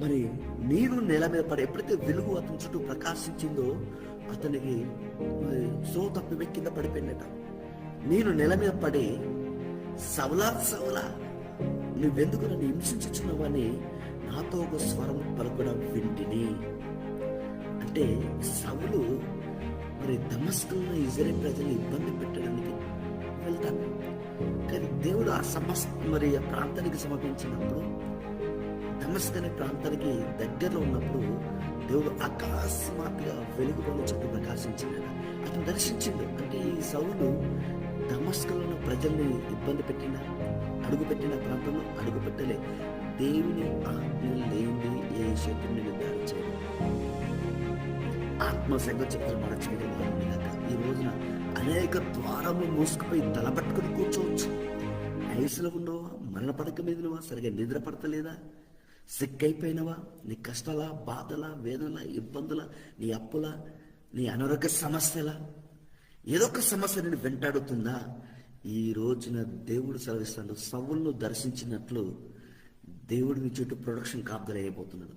మరి నీరు నేల మీద పడి ఎప్పుడైతే వెలుగు అతని చుట్టూ ప్రకాశించిందో అతనికి సో తప్పి కింద పడిపోయినట. నేను నేల మీద పడి సవలా సవలా నువ్వెందుకు నన్ను హింసించుచున్నావని నాతో ఒక స్వరం పలుకడం వింటిని. అంటే సౌలు మరి దమస్కులో ఇజ్రాయేల్ ప్రజలు ఇబ్బంది పెట్టడానికి వెళ్తాను, కానీ దేవుడు ఆ మరి ఆ ప్రాంతానికి సమర్పించినప్పుడు, దమస్క్ అనే ప్రాంతానికి దగ్గరలో ఉన్నప్పుడు దేవుడు అకస్మాత్తుగా వెలుగులోని చుట్టూ ప్రకాశించింది. అతను దర్శించిండు. అంటే ఈ సౌలు దమస్కులో ఉన్న ప్రజల్ని ఇబ్బంది అడుగుపెట్టిన ప్రాంతంలో అడుగుపెట్టలే. దేవుని ఆజ్ఞలు లేని ఏ శత్రుని నిర్ధారణ చేయలేదు. ఆత్మసంగ చిత్రం మన చేయగలిగాక ఈ రోజున అనేక ద్వారములు మూసుకుపోయి తలపట్టుకుని కూర్చోవచ్చు. ఐసులో ఉన్నవా, మరణ పడక మీద నువ్వా, సరిగా నిద్ర పడతలేదా, సిక్కైపోయినవా, నీ కష్టాల, బాధల, వేదనల, ఇబ్బందుల, నీ అప్పుల, నీ అనారోగ్య సమస్యల, ఏదో ఒక సమస్య నేను వెంటాడుతుందా? ఈ రోజున దేవుడు సెలవిస్తాడు, సౌలును దర్శించినట్లు దేవుడు నీ చుట్టూ ప్రొడక్షన్ కాపుదల అయిపోతున్నాడు.